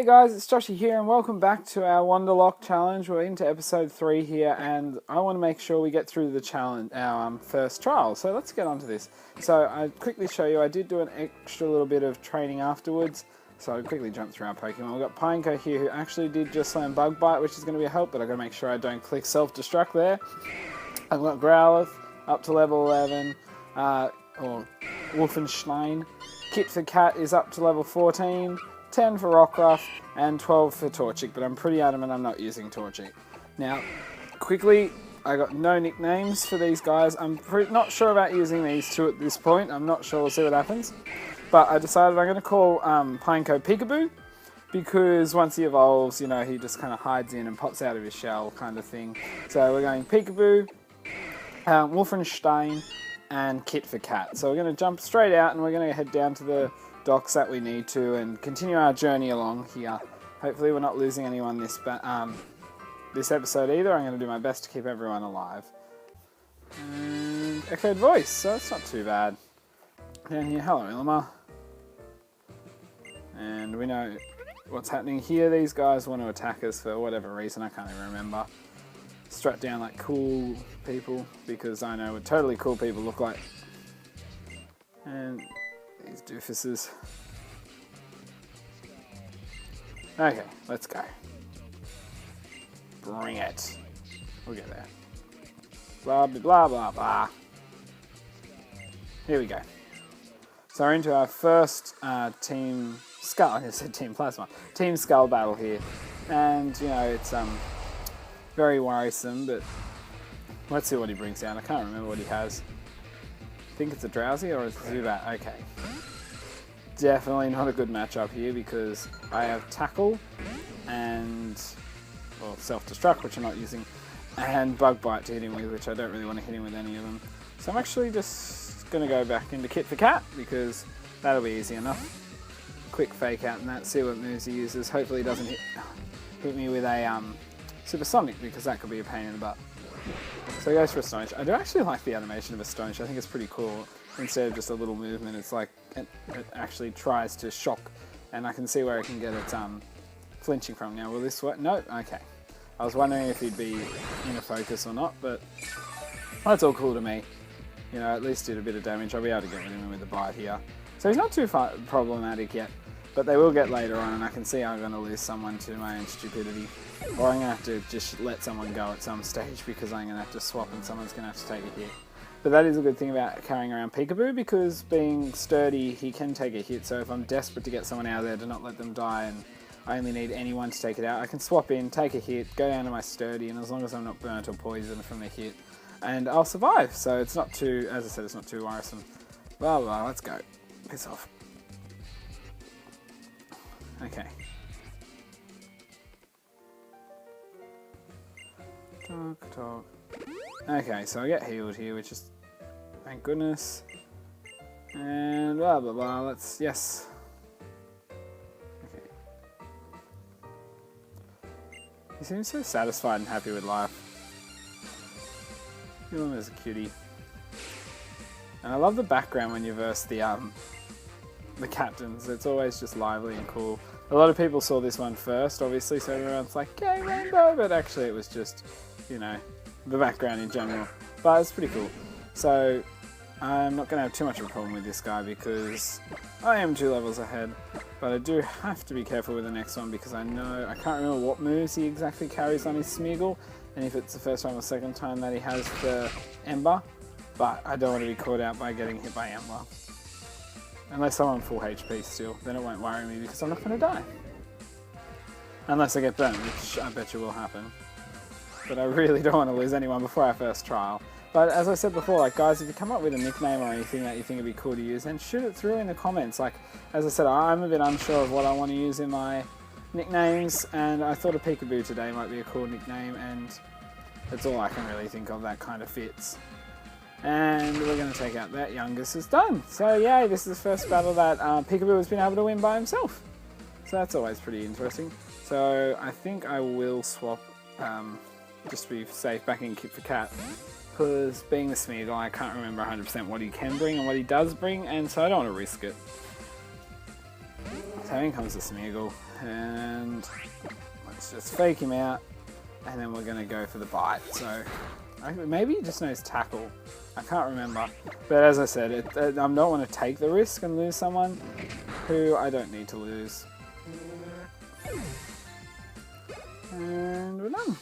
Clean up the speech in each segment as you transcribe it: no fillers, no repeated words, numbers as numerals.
Hey guys, it's Joshy here and welcome back to our Wonderlocke challenge. We're into episode 3 here and I want to make sure we get through the challenge, our first trial. So let's get on to this. So I'll quickly show you, I did do an extra little bit of training afterwards. So I'll quickly jump through our Pokemon. We've got Pineco here who actually did just slam Bug Bite, which is going to be a help, but I've got to make sure I don't click self-destruct there. I've got Growlithe up to level 11, or Wolfenstein. Kit for Cat is up to level 14. 10 for Rockruff, and 12 for Torchic, but I'm pretty adamant I'm not using Torchic. Now, quickly, I got no nicknames for these guys. I'm not sure about using these two at this point. I'm not sure, we'll see what happens. But I decided I'm going to call Pineco Peekaboo, because once he evolves, you know, he just kind of hides in and pops out of his shell kind of thing. So we're going Peekaboo, Wolfenstein, and Kit for Cat. So we're going to jump straight out and we're going to head down to the docks that we need to and continue our journey along here. Hopefully we're not losing anyone this episode either. I'm going to do my best to keep everyone alive. And echoed voice, so that's not too bad. Down here, hello Ilma. And we know what's happening here. These guys want to attack us for whatever reason, I can't even remember. Strut down like cool people, because I know what totally cool people look like. And these doofuses. Okay, let's go. Bring it. We'll get there. Blah, blah, blah, blah. Here we go. So we're into our first Team Skull. I said Team Plasma. Team Skull battle here. And, you know, it's very worrisome, but let's see what he brings down. I can't remember what he has. I think it's a Drowsy or a Zubat. Okay. Definitely not a good matchup here because I have Tackle and, well, Self-Destruct, which I'm not using, and Bug Bite to hit him with, which I don't really want to hit him with any of them. So I'm actually just going to go back into Kit for Cat because that'll be easy enough. Quick fake out and that, see what moves he uses. Hopefully he doesn't hit me with a Supersonic because that could be a pain in the butt. So he goes for a Stone Edge. I do actually like the animation of a Stone Edge. I think it's pretty cool. Instead of just a little movement, it's like it actually tries to shock, and I can see where I can get it flinching from. Now, will this work? No? Okay. I was wondering if he'd be in a focus or not, but that's all cool to me. You know, at least did a bit of damage. I'll be able to get rid of him with a bite here. So he's not too problematic yet, but they will get later on, and I can see I'm going to lose someone to my own stupidity. Or I'm going to have to just let someone go at some stage because I'm going to have to swap and someone's going to have to take a hit. But that is a good thing about carrying around Peekaboo because being sturdy, he can take a hit. So if I'm desperate to get someone out of there to not let them die and I only need anyone to take it out, I can swap in, take a hit, go down to my sturdy, and as long as I'm not burnt or poisoned from the hit, and I'll survive. So it's not too, as I said, it's not too worrisome. Blah, blah, let's go. Piss off. Okay. Talk. Okay, so I get healed here, which is, thank goodness. And blah blah blah, let's, yes. Okay. He seems so satisfied and happy with life. Feel him as a cutie. And I love the background when you verse the captains. It's always just lively and cool. A lot of people saw this one first, obviously, so everyone's like, yay, Rainbow! But actually it was just, you know, the background in general. But it's pretty cool. So I'm not going to have too much of a problem with this guy because I am 2 levels ahead. But I do have to be careful with the next one because I know, I can't remember what moves he exactly carries on his Smeagol. And if it's the first time or second time that he has the Ember. But I don't want to be caught out by getting hit by Ember. Unless I'm on full HP still, then it won't worry me because I'm not going to die. Unless I get burnt, which I bet you will happen. But I really don't want to lose anyone before our first trial. But as I said before, like guys, if you come up with a nickname or anything that you think would be cool to use, then shoot it through in the comments. Like, as I said, I'm a bit unsure of what I want to use in my nicknames, and I thought a Peekaboo today might be a cool nickname, and that's all I can really think of that kind of fits. And we're going to take out that youngest is done. So yay, this is the first battle that Peekaboo has been able to win by himself. So that's always pretty interesting. So I think I will swap, just to be safe, back in Kit for Cat. Because being the Smeagol, I can't remember 100% what he can bring and what he does bring, and so I don't want to risk it. So in comes the Smeagol, And let's just fake him out. And then we're going to go for the bite. So maybe he just knows tackle. I can't remember. But as I said, I don't want to take the risk and lose someone who I don't need to lose. And we're done.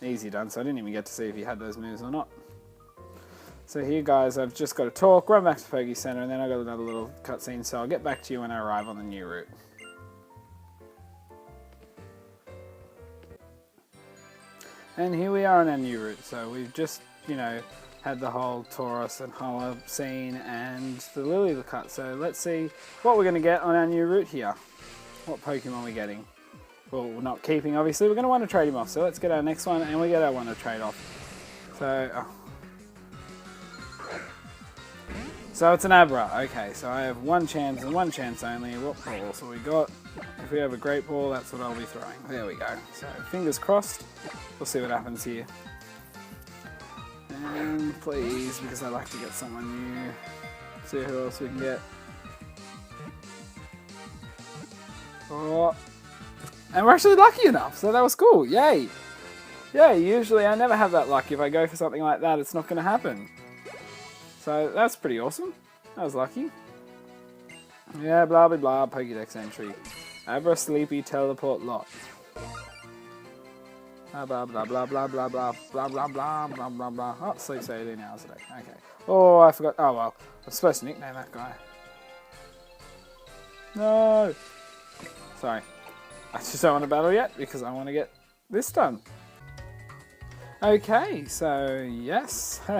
Easy done, so I didn't even get to see if he had those moves or not. So here, guys, I've just got to talk, run back to Poke Center, and then I've got another little cutscene, so I'll get back to you when I arrive on the new route. And here we are on our new route, so we've just, had the whole Tauros and Holla scene and the Lily cut, so let's see what we're going to get on our new route here. What Pokemon we're getting. Well, we're not keeping, obviously. We're going to want to trade him off. So let's get our next one, and we get our one to trade off. So it's an Abra. Okay, so I have one chance and one chance only. What ball? So we got, if we have a great ball, that's what I'll be throwing. There we go. So fingers crossed. We'll see what happens here. And please, because I like to get someone new. See who else we can get. Oh. And we're actually lucky enough, so that was cool. Yay! Yeah, usually I never have that luck. If I go for something like that, it's not going to happen. So that's pretty awesome. That was lucky. Yeah, blah blah blah, Pokédex entry. Abra Sleepy Teleport Lot. Blah blah blah blah blah blah blah blah blah blah blah blah blah. Oh, sleeps 18 hours a day. Okay. Oh, I forgot. Oh well, I'm supposed to nickname that guy. No! Sorry. I just don't want to battle yet because I want to get this done. Okay, so yes, we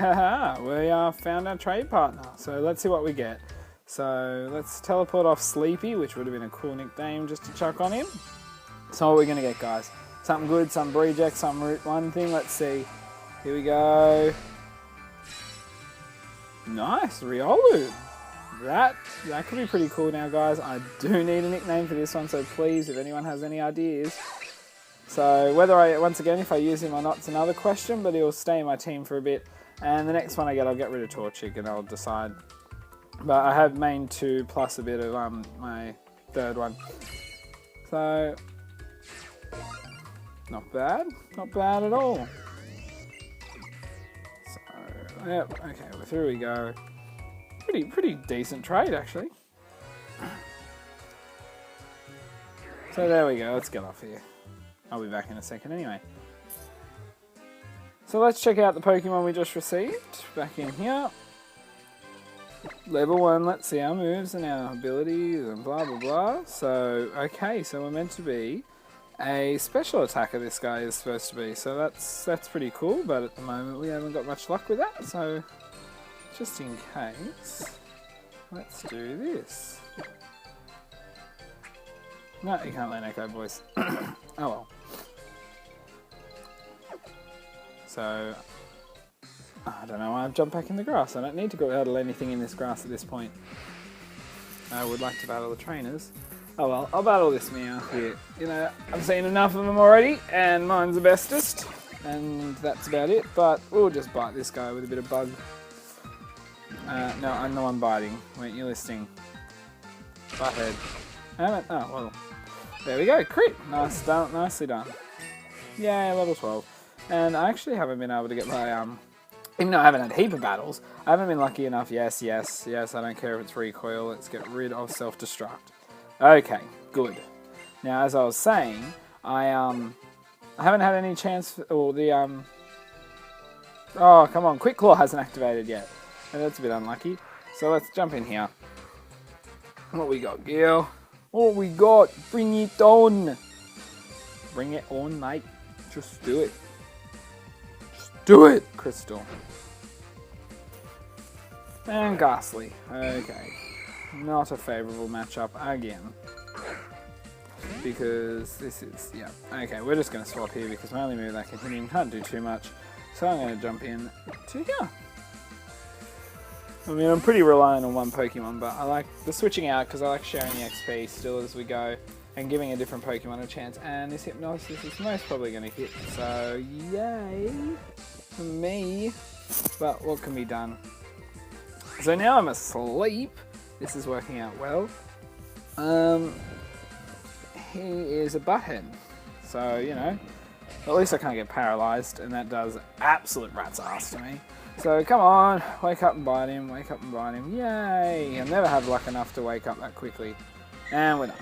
found our trade partner. So let's see what we get. So let's teleport off Sleepy, which would have been a cool nickname just to chuck on him. So what are we going to get, guys? Something good, some Breeject, some Route 1 thing. Let's see. Here we go. Nice, Riolu. That could be pretty cool now, guys. I do need a nickname for this one, so please, if anyone has any ideas. So whether once again, if I use him or not, it's another question, but he'll stay in my team for a bit. And the next one I get, I'll get rid of Torchic and I'll decide. But I have main 2 plus a bit of my third one. So, not bad at all. So, yep, okay, well, through we go. Pretty decent trade, actually. So there we go, let's get off here. I'll be back in a second anyway. So let's check out the Pokemon we just received. Back in here. Level 1, let's see our moves and our abilities and blah blah blah. So, okay, so we're meant to be a special attacker, this guy is supposed to be. So that's pretty cool, but at the moment we haven't got much luck with that. So, just in case, let's do this. No, you can't learn Echo Voice. Oh well. So, I don't know why I've jumped back in the grass. I don't need to go battle anything in this grass at this point. I would like to battle the trainers. Oh well, I'll battle this Meow here. I've seen enough of them already, and mine's the bestest. And that's about it, but we'll just bite this guy with a bit of bug. No, I'm the one biting. Weren't you listening? Butthead. Oh, well. There we go, crit! Nicely done. Yeah, level 12. And I actually haven't been able to get my, even though I haven't had a heap of battles, I haven't been lucky enough. Yes, I don't care if it's recoil, let's get rid of self-destruct. Okay, good. Now, as I was saying, I haven't had any chance, or the, oh, come on, Quick Claw hasn't activated yet. And that's a bit unlucky. So let's jump in here. What we got, Gil? What we got? Bring it on. Bring it on, mate. Just do it. Just do it, Crystal. And Ghastly. Okay. Not a favourable matchup again. Because this is, yeah. Okay, we're just going to swap here because my only move that can hit him can't do too much. So I'm going to jump in to here. I mean, I'm pretty reliant on one Pokemon, but I like the switching out because I like sharing the XP still as we go and giving a different Pokemon a chance. And this Hypnosis is most probably going to hit, so yay for me. But what can be done? So now I'm asleep. This is working out well. he is a butthead. So, you know, at least I can't get paralysed, and that does absolute rat's ass to me. So, come on, wake up and bite him, wake up and bite him. Yay! I'll never have luck enough to wake up that quickly. And we're done.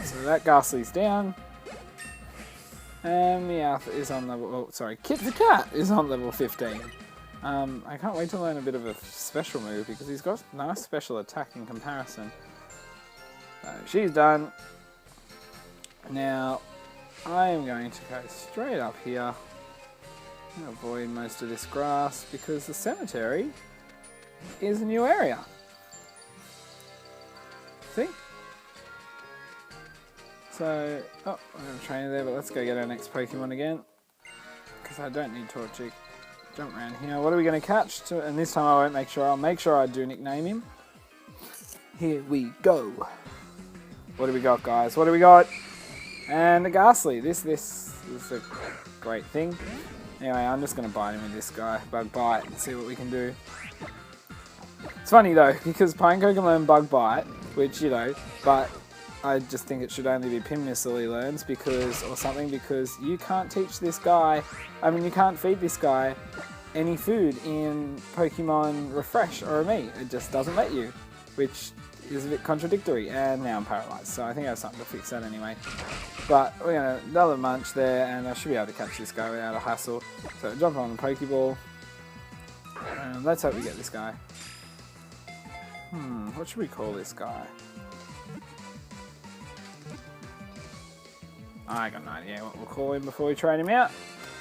So that Ghastly's down. And Meowth is on level... Oh, sorry, Kit the Cat is on level 15. I can't wait to learn a bit of a special move because he's got nice special attack in comparison. So she's done. Now, I am going to go straight up here and avoid most of this grass because the cemetery is a new area. See? So, oh, I have a trainer there, but let's go get our next Pokemon again. Because I don't need Torchic. Jump around here. What are we going to catch? And this time I won't make sure. I'll make sure I do nickname him. Here we go. What do we got, guys? What do we got? And the Ghastly. This is a great thing. Anyway, I'm just going to bite him with this guy. Bug Bite and see what we can do. It's funny though, because Pineco can learn Bug Bite, which, you know, but I just think it should only be Pin Missile he learns because you can't teach this guy, you can't feed this guy any food in Pokemon Refresh or Meet. It just doesn't let you, which is a bit contradictory, and now I'm paralysed, so I think I have something to fix that anyway. But we're going to another munch there, and I should be able to catch this guy without a hassle. So jump on the Pokeball, and let's hope we get this guy. What should we call this guy? I got no idea what we'll call him before we train him out.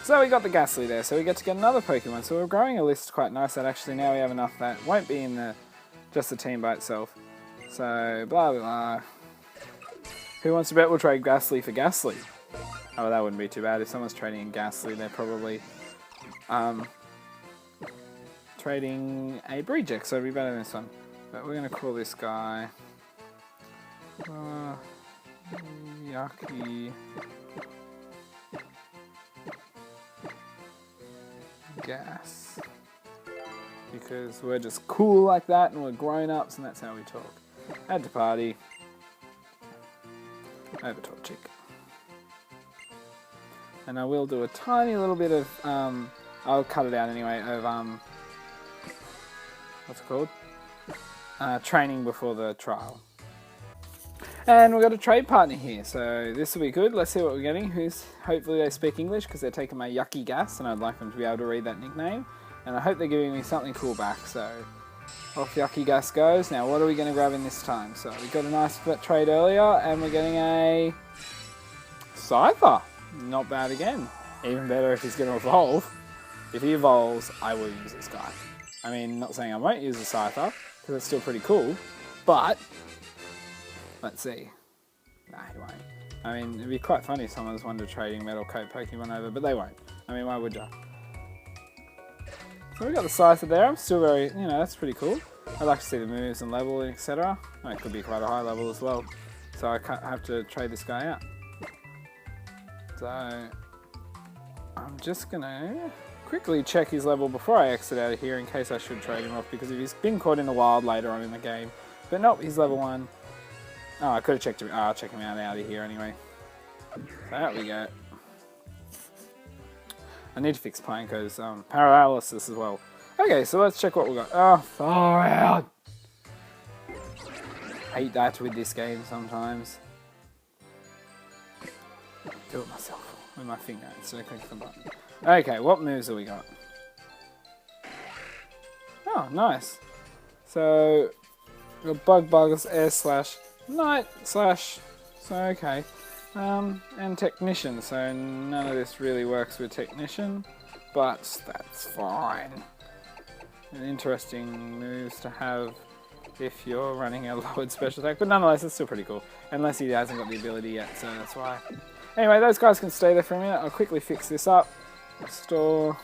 So we got the Ghastly there, so we get to get another Pokemon. So we're growing a list quite nice that actually now we have enough that won't be in just the team by itself. So blah blah. Who wants to bet we'll trade Ghastly for Ghastly? Oh, well, that wouldn't be too bad. If someone's trading in Ghastly, they're probably trading a Breejex, so it'd be better than this one. But we're going to call this guy Yucky Gas, because we're just cool like that and we're grown-ups and that's how we talk. Add to party. Over Torchic. And I will do a tiny little bit of I'll cut it out anyway, of what's it called? Training before the trial. And we've got a trade partner here, so this will be good. Let's see what we're getting. Hopefully they speak English because they're taking my Yucky Gas and I'd like them to be able to read that nickname. And I hope they're giving me something cool back, so off Yucky Gas goes. Now what are we going to grab in this time? So we got a nice trade earlier and we're getting a Scyther. Not bad again. Even better if he's going to evolve. If he evolves, I will use this guy. I mean, not saying I won't use the Scyther because it's still pretty cool, but let's see. Nah, he won't. I mean, it'd be quite funny if someone's wanted trading Metal Coat Pokemon over, but they won't. I mean, why would ya? So we got the Scyther there. I'm still very, that's pretty cool. I'd like to see the moves and level, etc. It could be quite a high level as well. So I can't have to trade this guy out. So I'm just gonna quickly check his level before I exit out of here in case I should trade him off, because if he's been caught in the wild later on in the game. But nope, he's level 1. Oh, I could have checked him. I'll check him out of here anyway. So there we go. I need to fix Pineco's paralysis as well. Okay, so let's check what we got. Oh, far out! Hate that with this game sometimes. Do it myself with my finger instead of clicking the button. Okay, what moves have we got? Oh, nice. So, we've got Bug Buggers, Air Slash, Night Slash, so okay. And Technician, so none of this really works with Technician, but that's fine. An interesting moves to have if you're running a lowered special attack, but nonetheless it's still pretty cool. Unless he hasn't got the ability yet, so that's why. Anyway, those guys can stay there for a minute. I'll quickly fix this up. Restore.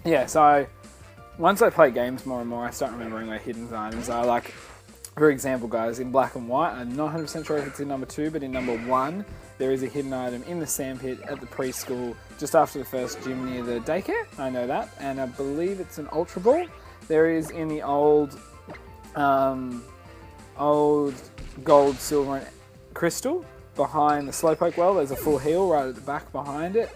yeah, so once I play games more and more, I start remembering where hidden items are. Like, for example, guys, in Black and White, I'm not 100% sure if it's in number 2, but in number 1, there is a hidden item in the sandpit at the preschool, just after the first gym near the daycare. I know that, and I believe it's an Ultra Ball. There is in the old gold, silver, and crystal behind the Slowpoke well. There's a full heal right at the back behind it.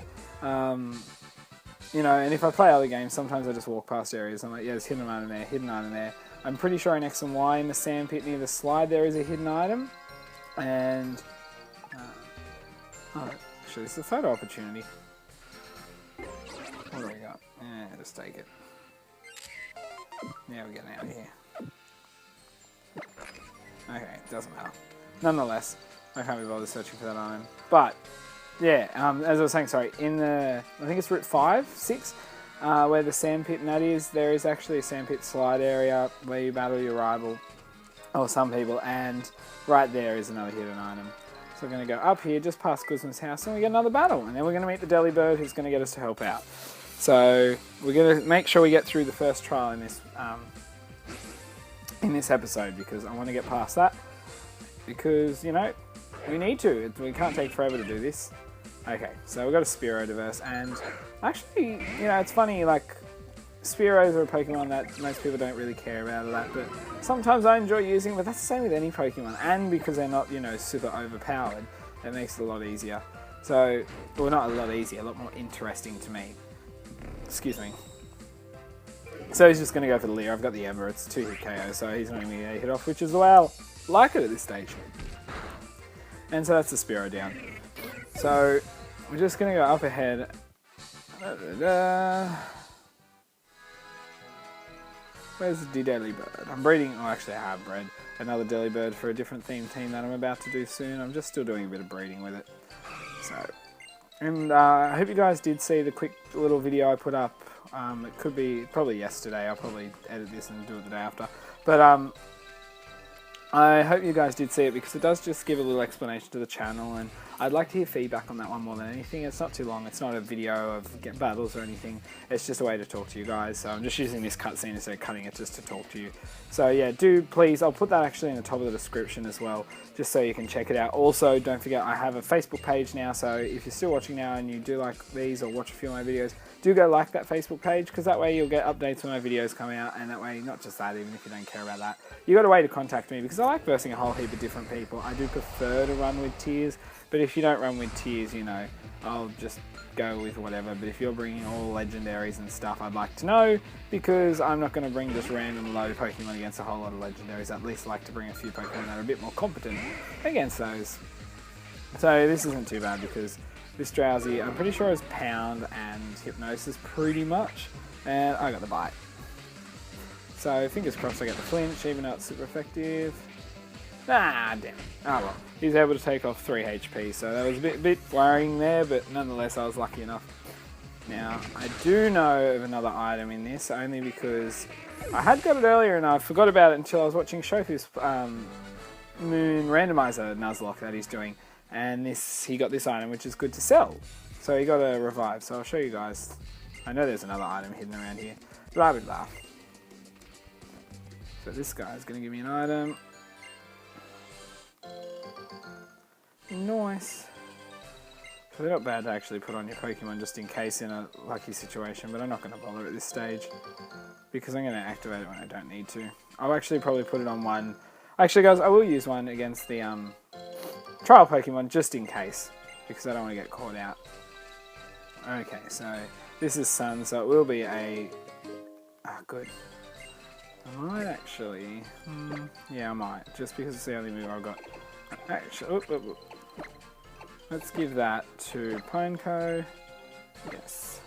You know, and if I play other games, sometimes I just walk past areas. I'm like, yeah, there's hidden item there, hidden item there. I'm pretty sure in X and Y in the sandpit near the slide there is a hidden item. And, oh, actually, this is a photo opportunity. What do we got? Yeah, just take it. Yeah, we're getting out of here. Okay, doesn't matter. Nonetheless, I can't be bothered searching for that item. But, yeah, as I was saying, sorry, in the, I think it's Route 5, 6, where the sandpit and that is, there is actually a sandpit slide area where you battle your rival, or some people, and right there is another hidden item. So we're going to go up here, just past Guzman's house, and we get another battle, and then we're going to meet the Delibird, who's going to get us to help out. So we're going to make sure we get through the first trial in this episode, because I want to get past that, because, you know, we need to. We can't take forever to do this. Okay, so we've got a Spearow diverse, and actually, you know, it's funny, like, Spearows are a Pokemon that most people don't really care about a lot, but sometimes I enjoy using, but that's the same with any Pokemon, and because they're not, you know, super overpowered, it makes it a lot easier. So, well, not a lot easier, a lot more interesting to me. Excuse me. So he's just going to go for the Leer. I've got the Ember, it's 2-hit KO, so he's not even going to get a hit off, which is the way I like it at this stage. And so that's the Spearow down. So, we're just going to go up ahead. Where's the Delibird? I'm breeding, oh actually I have bred another Delibird for a different themed team that I'm about to do soon. I'm just still doing a bit of breeding with it. So, and I hope you guys did see the quick little video I put up. It could be probably yesterday. I'll probably edit this and do it the day after. But I hope you guys did see it, because it does just give a little explanation to the channel, and I'd like to hear feedback on that one more than anything. It's not too long, it's not a video of battles or anything, it's just a way to talk to you guys. So I'm just using this cutscene instead of cutting it just to talk to you. So yeah, do please, I'll put that actually in the top of the description as well, just so you can check it out. Also, don't forget I have a Facebook page now, so if you're still watching now and you do like these or watch a few of my videos, do go like that Facebook page, because that way you'll get updates when my videos come out, and that way, not just that, even if you don't care about that, you got a way to contact me, because I like versing a whole heap of different people. I do prefer to run with tiers, but if you don't run with tiers, you know, I'll just go with whatever. But if you're bringing all legendaries and stuff, I'd like to know, because I'm not going to bring just random low Pokemon against a whole lot of legendaries. I'd at least like to bring a few Pokemon that are a bit more competent against those. So this isn't too bad, because this Drowsy, I'm pretty sure is Pound and Hypnosis pretty much, and I got the bite. So fingers crossed I get the flinch, even though it's super effective. Ah, damn it. Ah well, he's able to take off 3 HP, so that was a bit worrying there, but nonetheless I was lucky enough. Now, I do know of another item in this, only because I had got it earlier and I forgot about it until I was watching Shoku's Moon Randomizer Nuzlocke that he's doing. And he got this item, which is good to sell. So he got a revive. So I'll show you guys. I know there's another item hidden around here. Blah, blah, blah. So this guy's going to give me an item. Nice. So they're not bad to actually put on your Pokemon just in case in a lucky situation. But I'm not going to bother at this stage, because I'm going to activate it when I don't need to. I'll actually probably put it on one. Actually, guys, I will use one against the trial Pokemon just in case, because I don't want to get caught out. Okay, so this is Sun, so it will be a... Ah, good. I might actually... yeah, I might, just because it's the only move I've got. Actually, let's give that to Pineco. Yes.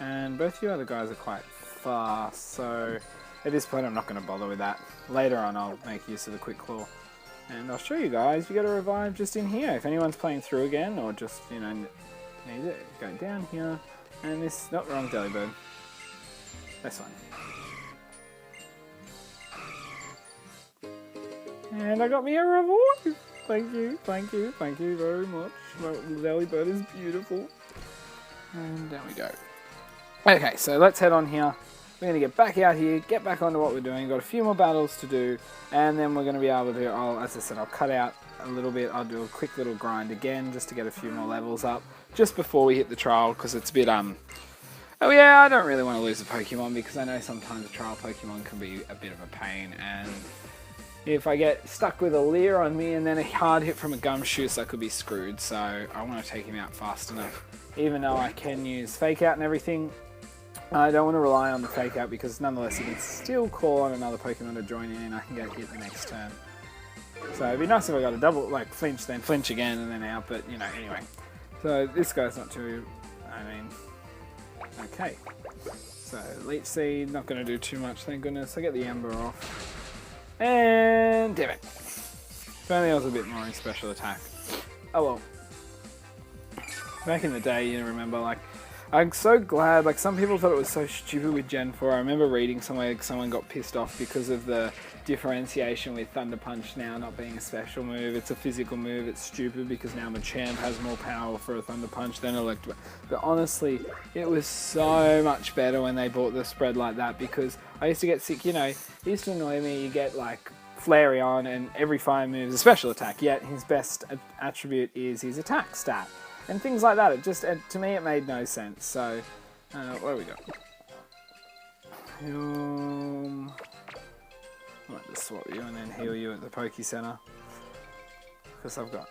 And both you other guys are quite fast, so at this point I'm not going to bother with that. Later on I'll make use of the Quick Claw. And I'll show you guys, you got to revive just in here. If anyone's playing through again, or just, you know, needs it, go down here. And this, not wrong Delibird. This one. And I got me a reward! Thank you, thank you, thank you very much. The Delibird is beautiful. And there we go. Okay, so let's head on here. We're going to get back out here, get back onto what we're doing. Got a few more battles to do, and then we're going to be able to, as I said, I'll cut out a little bit. I'll do a quick little grind again just to get a few more levels up just before we hit the trial, because it's a bit, oh yeah, I don't really want to lose a Pokemon because I know sometimes a trial Pokemon can be a bit of a pain, and if I get stuck with a Leer on me and then a hard hit from a Gumshoos, I could be screwed, so I want to take him out fast enough. Even though I can use Fake Out and everything, I don't want to rely on the Fake Out because nonetheless you can still call on another Pokemon to join in and I can get hit the next turn. So it'd be nice if I got a double, like flinch, then flinch again and then out, but you know, anyway. So this guy's not too, okay. So Leech Seed, not going to do too much, thank goodness. I get the Ember off. And damn it. If only I was a bit more in special attack. Oh well. Back in the day, you remember, like, I'm so glad, like, some people thought it was so stupid with Gen 4. I remember reading somewhere like, someone got pissed off because of the differentiation with Thunder Punch now not being a special move. It's a physical move. It's stupid because now Machamp has more power for a Thunder Punch than Electro. But honestly, it was so much better when they bought the spread like that because I used to get sick, you know, it used to annoy me. You get, like, Flareon and every fire move is a special attack, yet his best attribute is his attack stat. And things like that, it just, to me, it made no sense. So, what do we got? I might just swap you and then heal you at the Poke Center. Because I've got...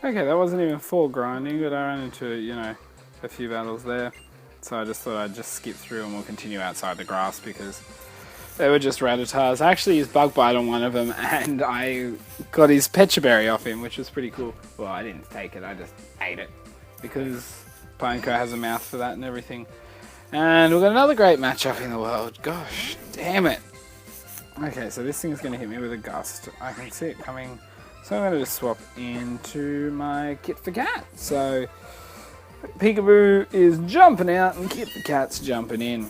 Okay, that wasn't even full grinding, but I ran into, you know, a few battles there. So I just thought I'd just skip through and we'll continue outside the grass because... they were just Rattars. I actually used Bug Bite on one of them and I got his Pecha Berry off him, which was pretty cool. Well, I didn't take it, I just ate it. Because Pineco has a mouth for that and everything. And we've got another great matchup in the world. Gosh, damn it. Okay, so this thing's going to hit me with a gust. I can see it coming. So I'm going to just swap into my Kit for Cat. So Peekaboo is jumping out and Kit for Cat's jumping in.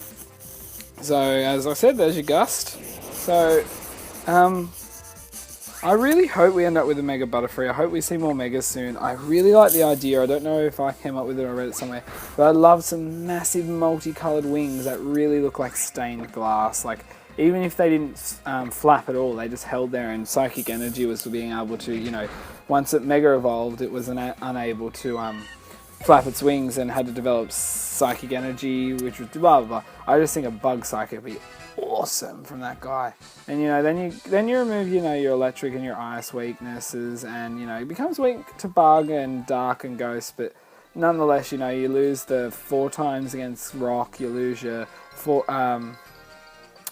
So, as I said, there's your Gust. So, I really hope we end up with a Mega Butterfree. I hope we see more Megas soon. I really like the idea. I don't know if I came up with it or read it somewhere. But I'd love some massive multicoloured wings that really look like stained glass. Like, even if they didn't flap at all, they just held there and Psychic Energy was being able to, you know, once it Mega Evolved, it was unable to... flap its wings and had to develop Psychic Energy, which was blah blah blah. I just think a Bug Psychic would be awesome from that guy. And you know, then you remove, you know, your Electric and your Ice weaknesses, and you know, it becomes weak to Bug and Dark and Ghost, but nonetheless, you know, you lose the 4 times against Rock, you lose your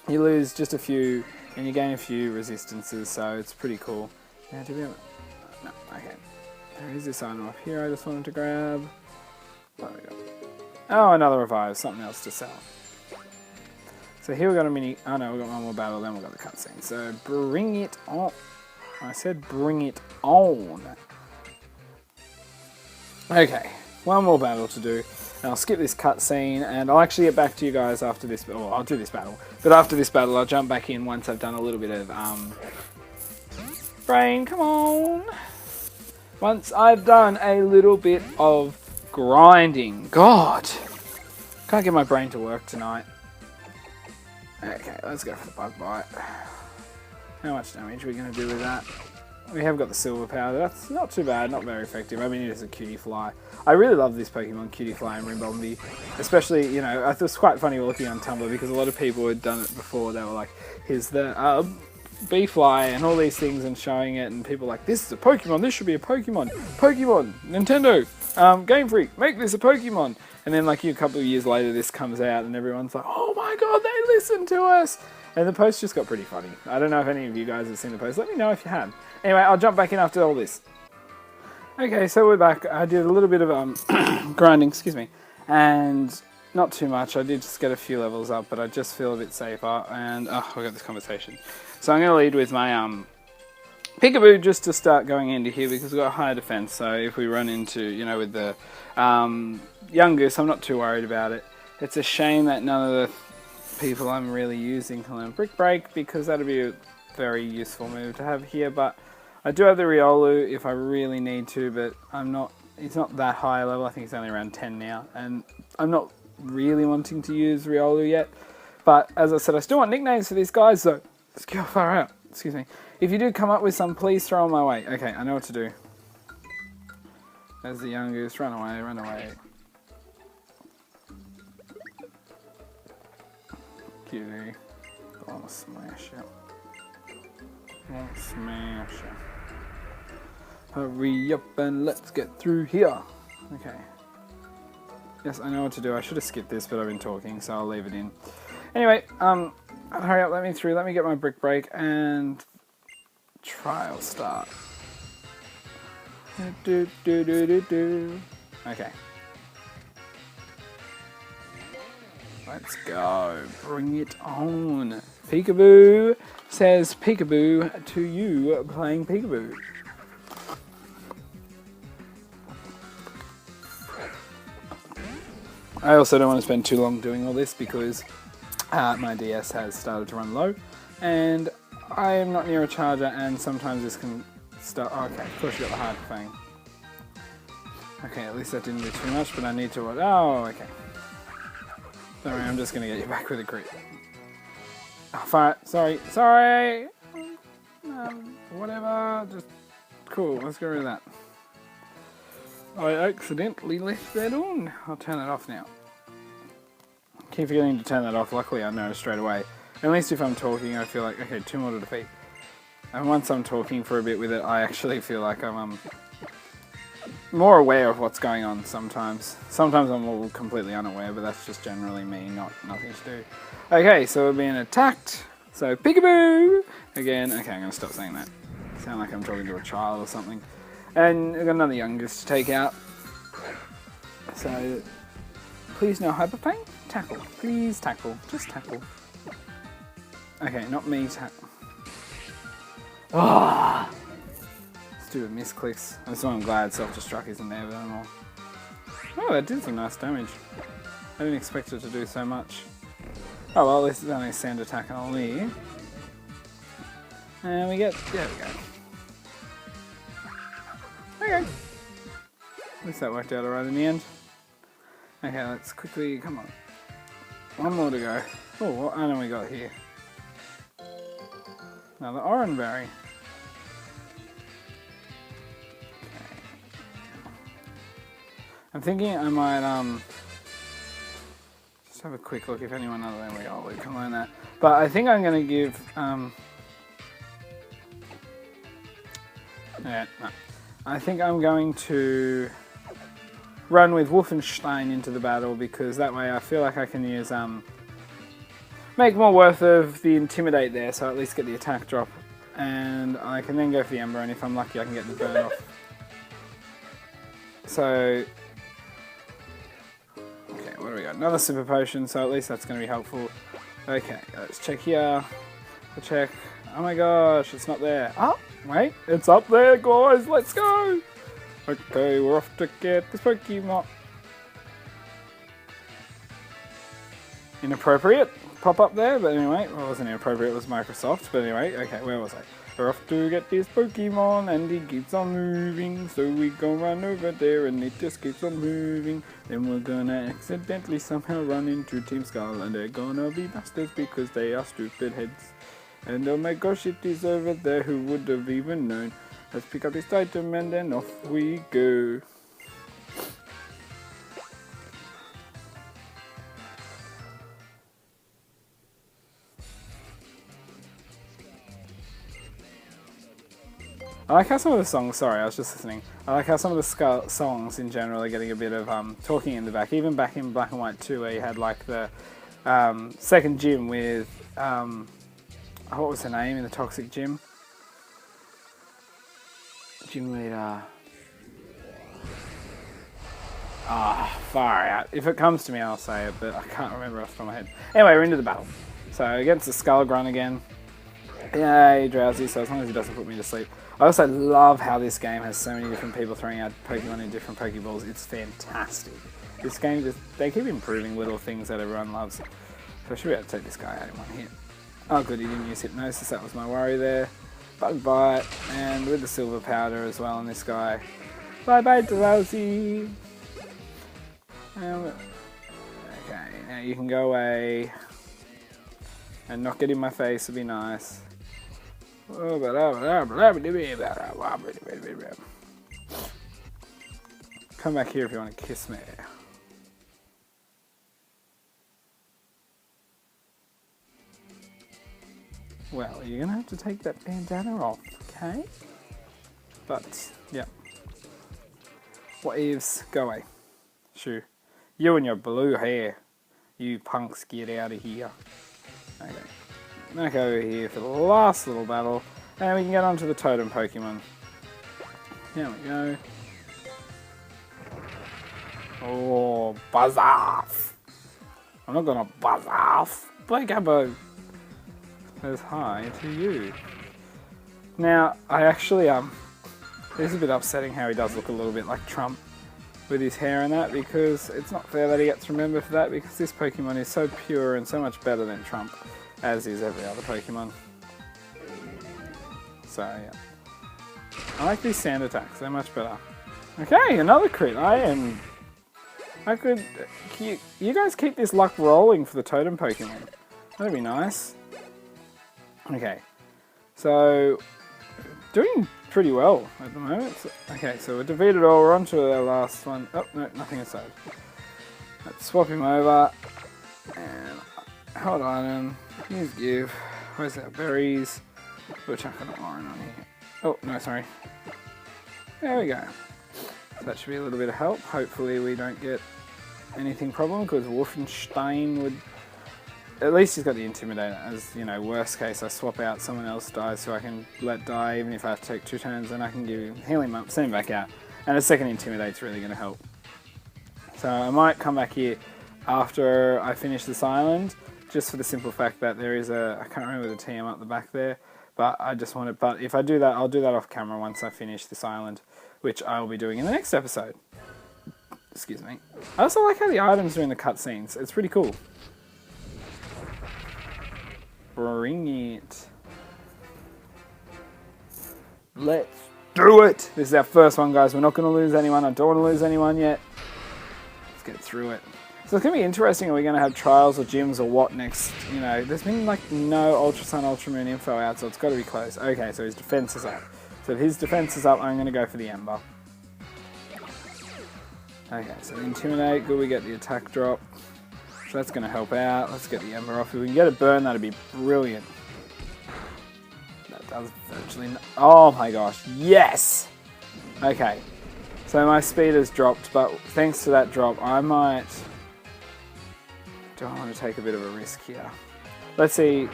you lose just a few, and you gain a few resistances, so it's pretty cool. Now, do we have... no, okay. There is this item up here I just wanted to grab. There we go. Oh, another revive, something else to sell. So here we got a mini... oh no, we got one more battle, then we got the cutscene. So bring it on. I said bring it on. Okay, one more battle to do. And I'll skip this cutscene and I'll actually get back to you guys after this... well, I'll do this battle. But after this battle, I'll jump back in once I've done a little bit of... brain, come on! Once I've done a little bit of grinding. God! Can't get my brain to work tonight. Okay, let's go for the Bug Bite. How much damage are we going to do with that? We have got the Silver Powder. That's not too bad, not very effective. I mean, it is a Cutie Fly. I really love this Pokemon, Cutie Fly and Ribombee. Especially, you know, I thought it was quite funny looking on Tumblr because a lot of people had done it before. They were like, here's the... B-Fly and all these things and showing it, and people are like, this is a Pokemon, this should be a Pokemon. Pokemon, Nintendo, Game Freak, make this a Pokemon. And then like a couple of years later this comes out and everyone's like, oh my god, they listened to us. And the post just got pretty funny. I don't know if any of you guys have seen the post. Let me know if you have. Anyway, I'll jump back in after all this. Okay, so we're back. I did a little bit of grinding, excuse me, and not too much. I did just get a few levels up, but I just feel a bit safer. And oh, we got this conversation. So I'm going to lead with my Peekaboo just to start going into here because we've got higher defense. So if we run into, you know, with the Youngest, I'm not too worried about it. It's a shame that none of the people I'm really using can learn Brick Break because that'd be a very useful move to have here. But I do have the Riolu if I really need to, but it's not that high a level. I think it's only around 10 now, and I'm not really wanting to use Riolu yet. But as I said, I still want nicknames for these guys, so let's go far out. Excuse me. If you do come up with some, please throw them my way. Okay, I know what to do. There's the young goose. Run away, run away. Cutie. Oh, smash it. Oh, smash it. Hurry up and let's get through here. Okay. Yes, I know what to do. I should have skipped this, but I've been talking, so I'll leave it in. Anyway, hurry up, let me through. Let me get my brick break and trial start. Do, do, do, do, do. Okay. Let's go. Bring it on. Peekaboo says peekaboo to you playing peekaboo. I also don't want to spend too long doing all this because my DS has started to run low and I am not near a charger and sometimes this can start... Oh, okay, of course you got the hard thing. Okay, at least that didn't do too much, but I need to... Oh, okay. Don't worry, I'm just going to get you back with a crit. Oh, fire. Sorry. Whatever. Just... Cool, let's get rid of that. I accidentally left that on. I'll turn it off now. Keep forgetting to turn that off. Luckily, I know straight away. At least if I'm talking, I feel like, okay, 2 more to defeat. And once I'm talking for a bit with it, I actually feel like I'm more aware of what's going on sometimes. Sometimes I'm all completely unaware, but that's just generally me, nothing to do. Okay, so we're being attacked. So, peekaboo! Again, okay, I'm going to stop saying that. Sound like I'm talking to a child or something. And we've got another youngest to take out. So, please no hyperpain. Tackle. Please tackle. Just tackle. Okay, not me tackle. Ah! Stupid misclicks. That's why I'm glad self-destruct isn't there anymore. Oh, that did some nice damage. I didn't expect it to do so much. Oh well, this is only a sand attack and I'll leave. And we get... There we go. Okay. At least that worked out alright in the end. Okay, let's quickly... Come on. One more to go. Oh, what item we got here? Another orange berry. Okay. I'm thinking I might just have a quick look if anyone other than we can learn that. But I think I'm gonna give yeah, no. I think I'm going to run with Wolfenstein into the battle because that way I feel like I can use make more worth of the Intimidate there, so at least get the attack drop, and I can then go for the Ember, and if I'm lucky I can get the burn off. So, okay, what do we got? Another super potion, so at least that's going to be helpful. Okay, let's check here. We'll check. Oh my gosh, it's not there. Oh, wait, it's up there, guys. Let's go. Okay, we're off to get this Pokemon. Inappropriate pop up there, but anyway, well, it wasn't inappropriate, it was Microsoft, but anyway, okay, where was I? We're off to get this Pokemon, and he keeps on moving, so we go run over there, and it just keeps on moving. Then we're gonna accidentally somehow run into Team Skull, and they're gonna be bastards because they are stupid heads. And oh my gosh, it is over there, who would have even known? Let's pick up this item, and then off we go. I like how some of the songs, sorry, I was just listening. I like how some of the songs in general are getting a bit of talking in the back. Even back in Black and White 2 where you had like the second gym with, what was her name in the toxic gym? Gym leader. Far out. If it comes to me I'll say it, but I can't remember off the top of my head. Anyway, we're into the battle. So against the Skull Grunt again. Yay, drowsy, so as long as he doesn't put me to sleep. I also love how this game has so many different people throwing out Pokemon in different Pokeballs. It's fantastic. This game, they keep improving little things that everyone loves. So I should be able to take this guy out in one hit. Oh good, he didn't use Hypnosis, that was my worry there. Bug Bite, and with the silver powder as well on this guy. Bye bye, Drowsy. Okay, now you can go away and not get in my face would be nice. Come back here if you want to kiss me. Well, you're going to have to take that bandana off, okay? But, yeah. What Eves? Go away. Shoo. You and your blue hair. You punks, get out of here. Okay. Back over here for the last little battle. And we can get onto the totem Pokemon. Here we go. Oh, buzz off! I'm not gonna buzz off. Pokeball says hi to you. Now, I actually, it's a bit upsetting how he does look a little bit like Trump with his hair and that, because it's not fair that he gets remembered for that, because this Pokemon is so pure and so much better than Trump, as is every other Pokemon. So, yeah. I like these sand attacks, they're much better. Okay, another crit. You guys keep this luck rolling for the totem Pokemon. That'd be nice. Okay, so doing pretty well at the moment. Okay, so we're defeated all. We're on to our last one. Oh, no, nothing aside. Let's swap him over. And hold on. Here's give. Where's our berries? We'll chuck an iron on here. Oh, no, sorry. There we go. So that should be a little bit of help. Hopefully we don't get anything problem, because Wolfenstein would... At least he's got the Intimidator. As, you know, worst case, I swap out, someone else dies, so I can let die, even if I have to take 2 turns, and I can give him, heal him up, send him back out. And a second Intimidate's really going to help. So I might come back here after I finish this island, just for the simple fact that there is a... I can't remember the TM up the back there, but I just want it... But if I do that, I'll do that off camera once I finish this island, which I will be doing in the next episode. Excuse me. I also like how the items are in the cutscenes. It's pretty cool. Bring it. Let's do it. This is our first one, guys. We're not going to lose anyone. I don't want to lose anyone yet. Let's get through it. So it's going to be interesting. Are we going to have trials or gyms or what next? You know, there's been like no Ultra Sun, Ultra Moon info out, so it's got to be close. Okay, so his defense is up. So if his defense is up, I'm going to go for the Ember. Okay, so Intimidate, good, we get the attack drop. So that's going to help out. Let's get the Ember off. If we can get a burn, that'd be brilliant. That does virtually oh my gosh, yes! Okay, so my speed has dropped, but thanks to that drop, I might... Do I want to take a bit of a risk here? Let's see.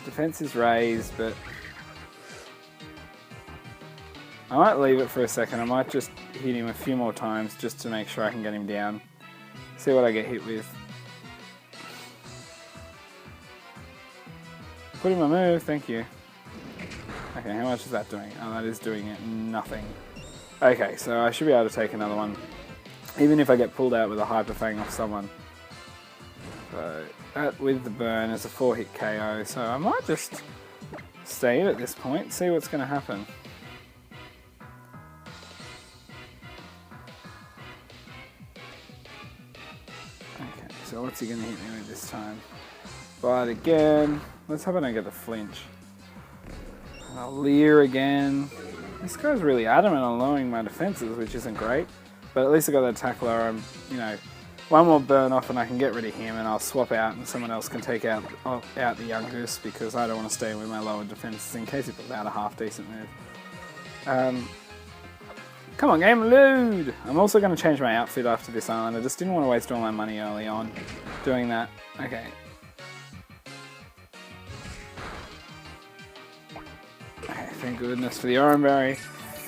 Defense is raised, but... I might leave it for a second. I might just hit him a few more times just to make sure I can get him down. See what I get hit with. Put him a move, thank you. Okay, how much is that doing? Oh, that is doing it nothing. Okay, so I should be able to take another one. Even if I get pulled out with a Hyper Fang off someone. So, that with the burn is a 4-hit KO. So I might just stay in at this point, see what's going to happen. So what's he going to hit me with this time? Bite again. Let's hope I don't get the flinch. I'll leer again. This guy's really adamant on lowering my defenses, which isn't great. But at least I got that attack lower. I'm, you know, one more burn off and I can get rid of him, and I'll swap out and someone else can take out the young goose, because I don't want to stay with my lower defenses in case he puts out a half decent move. Come on, game, load! I'm also going to change my outfit after this island. I just didn't want to waste all my money early on doing that. Okay. Okay, thank goodness for the Oranberry.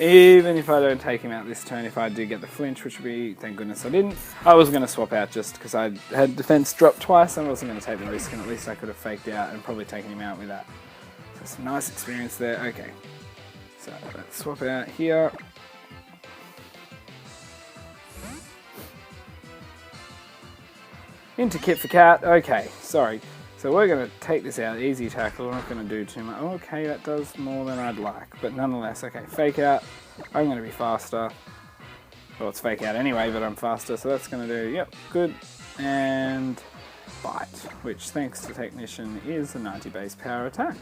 Even if I don't take him out this turn, if I do get the flinch, which would be, thank goodness I didn't. I was going to swap out just because I had defense drop twice. I wasn't going to take the risk, and at least I could have faked out and probably taken him out with that. So some nice experience there. Okay. So let's swap out here. Into Kit for Cat. Okay, sorry. So we're going to take this out, easy tackle, we're not going to do too much. Okay, that does more than I'd like, but nonetheless, okay, fake out, I'm going to be faster. Well, it's fake out anyway, but I'm faster, so that's going to do, yep, good. And bite, which thanks to Technician is a 90 base power attack.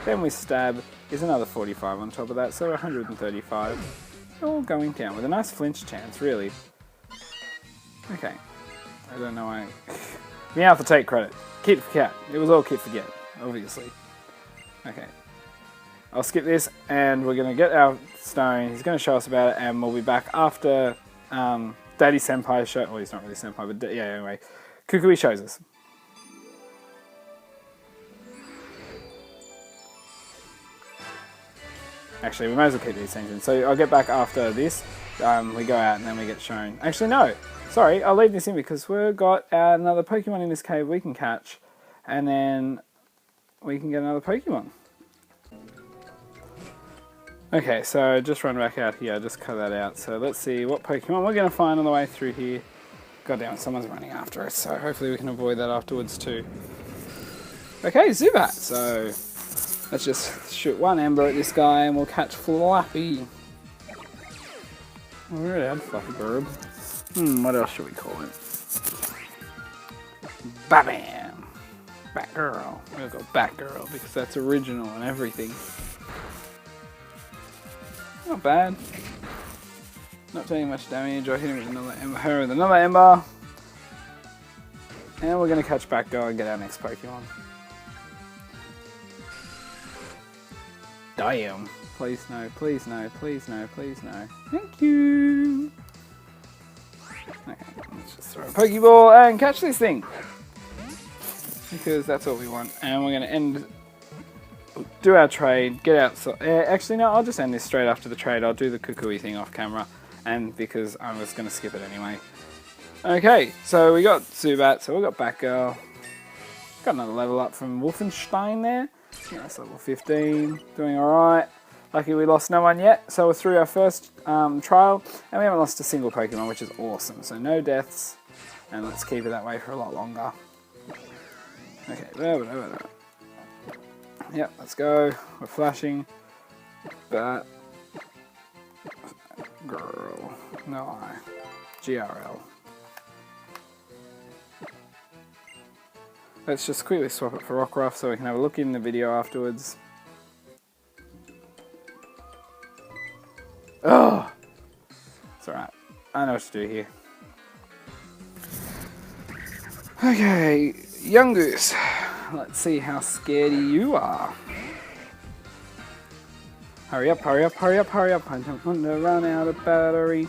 Then with stab is another 45 on top of that, so 135. All going down with a nice flinch chance, really. Okay, I don't know why. Meowth will take credit. Kit for cat. It was all kit for cat, obviously. Okay. I'll skip this and we're going to get our stone. He's going to show us about it and we'll be back after Daddy Senpai show. Well, he's not really Senpai, but yeah, anyway. Kukui shows us. Actually, we might as well keep these things in. So I'll get back after this. We go out and then we get shown. Actually, no. Sorry, I'll leave this in because we've got another Pokemon in this cave we can catch. And then we can get another Pokemon. Okay, so just run back out here. Just cut that out. So let's see what Pokemon we're going to find on the way through here. God damn it, someone's running after us. So hopefully we can avoid that afterwards too. Okay, Zubat. So let's just shoot one Ember at this guy and we'll catch Fluffy. We already had Fluffy Burb. What else should we call him? Bam! Batgirl. We'll go Batgirl because that's original and everything. Not bad. Not taking much damage. I hit him with another Ember. Her with another Ember. And we're going to catch Batgirl and get our next Pokemon. Damn. Please no, please no, please no, please no. Thank you. Okay, let's just throw a Pokeball and catch this thing. Because that's what we want. And we're going to do our trade, get out. So, actually, no, I'll just end this straight after the trade. I'll do the Kukui thing off camera. And because I was going to skip it anyway. Okay, so we got Zubat, so we got Batgirl. Got another level up from Wolfenstein there. Yeah, that's level 15. Doing alright. Lucky we lost no one yet. So we're through our first trial. And we haven't lost a single Pokemon, which is awesome. So no deaths. And let's keep it that way for a lot longer. Okay, yep, let's go. We're flashing. Bat. Girl. No I. GRL. Let's just quickly swap it for Rockruff so we can have a look in the video afterwards. Oh! It's alright. I know what to do here. Okay, Young Goose. Let's see how scaredy you are. Hurry up, hurry up, hurry up, hurry up. I don't want to run out of battery.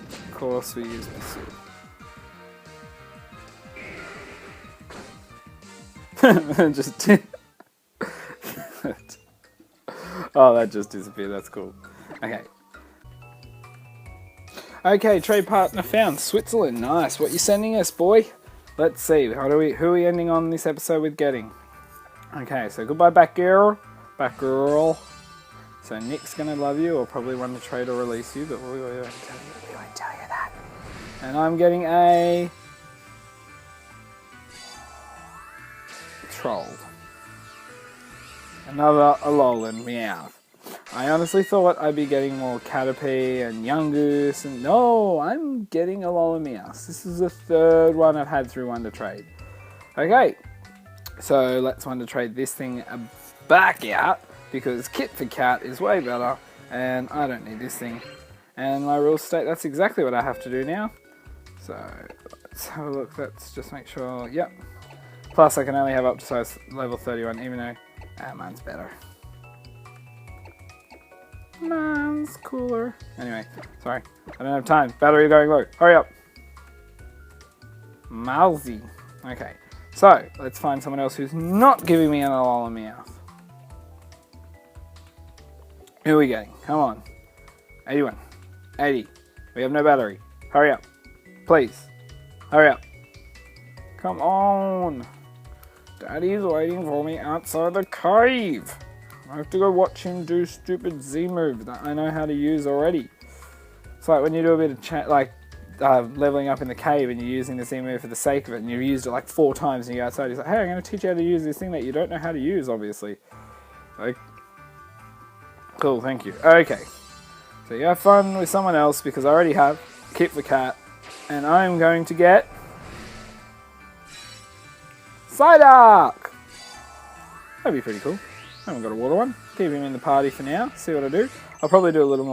Of course we use Pursuit. Just did. Oh, that just disappeared. That's cool. Okay. Okay, trade partner found. Switzerland. Nice. What you sending us, boy? Let's see. Who are we ending on this episode with getting? Okay, so goodbye, Batgirl. Batgirl. So Nick's gonna love you, or probably want to trade or release you, but we won't tell you that. And I'm getting a Troll. Another Alolan Meowth. I honestly thought I'd be getting more Caterpie and Yungoos, and no, I'm getting Alolan Meowth. This is the third one I've had through Wonder Trade. Okay, so let's Wonder Trade this thing back out, because Kit for Cat is way better, and I don't need this thing. And my rules state that's exactly what I have to do now. So let's have a look. Let's just make sure. Yep. Plus, I can only have up to size level 31, even though mine's better. Mine's cooler. Anyway, sorry. I don't have time. Battery going low. Hurry up. Mousy. Okay. So, let's find someone else who's not giving me an Alolan Meowth. Who are we getting? Come on. 81. 80. We have no battery. Hurry up. Please. Hurry up. Come on. Daddy's waiting for me outside the cave. I have to go watch him do stupid Z move that I know how to use already. It's like when you do a bit of leveling up in the cave and you're using this emu for the sake of it, and you've used it like 4 times and you go outside, he's like, hey, I'm going to teach you how to use this thing that you don't know how to use, obviously. Like, cool, thank you. Okay, so you have fun with someone else, because I already have Kit the cat, and I'm going to get Psyduck! That'd be pretty cool. I haven't got a water one. Keep him in the party for now, see what I do. I'll probably do a little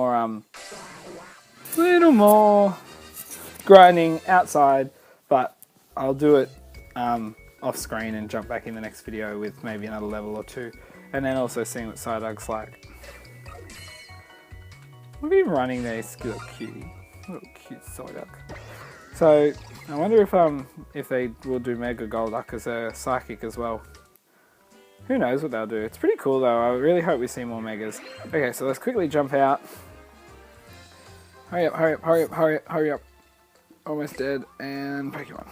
more grinding outside, but I'll do it off screen and jump back in the next video with maybe another level or 2, and then also seeing what Psyduck's like. Look at him running there, he's a little cutie. Little cute Psyduck. So I wonder if they will do Mega Golduck as a psychic as well. Who knows what they'll do. It's pretty cool though. I really hope we see more Megas. Okay, so let's quickly jump out. Hurry up, hurry up, hurry up, hurry up, hurry up. Almost dead, and Pokemon.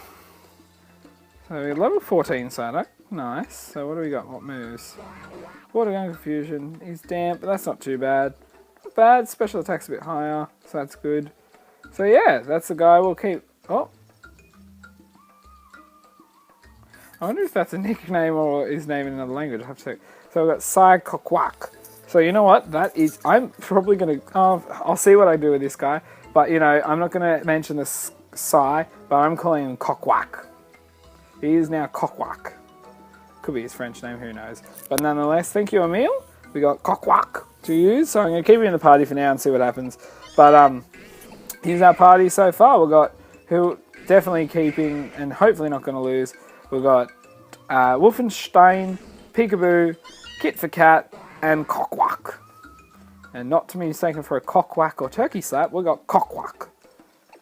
So level 14 Psyduck, nice. So what do we got, what moves? Water Gun, Confusion, he's damp, but that's not too bad. Not bad, special attack's a bit higher, so that's good. So yeah, that's the guy we'll keep. Oh. I wonder if that's a nickname or his name in another language, I have to check. So we've got Psy-Coquack. So you know what, that is, I'm probably going to, I'll see what I do with this guy. But you know, I'm not going to mention this Psy, but I'm calling him Coquack. He is now Coquack. Could be his French name, who knows. But nonetheless, thank you, Emile. We got Coquack to use, so I'm going to keep him in the party for now and see what happens. But here's our party so far. We've got, who definitely keeping and hopefully not going to lose. We've got Wolfenstein, Peekaboo, Kit for Cat, and Coquack. And not to be mistaken for a Cockwack or Turkey Slap, we've got Coquack.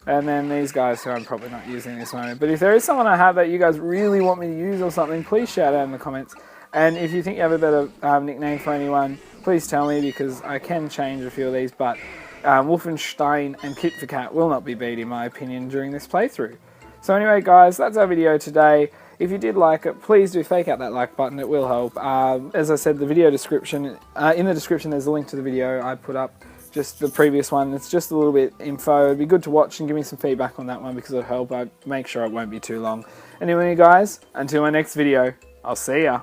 And then these guys who I'm probably not using at this moment. But if there is someone I have that you guys really want me to use or something, please shout out in the comments. And if you think you have a better nickname for anyone, please tell me, because I can change a few of these. But Wolfenstein and Kit for Cat will not be beat, in my opinion, during this playthrough. So anyway, guys, that's our video today. If you did like it, please do fake out that like button. It will help. As I said, the video description, in the description, there's a link to the video I put up. Just the previous one, it's just a little bit info. It'd be good to watch and give me some feedback on that one, because it'll help. I'll make sure it won't be too long. Anyway, guys, until my next video, I'll see ya.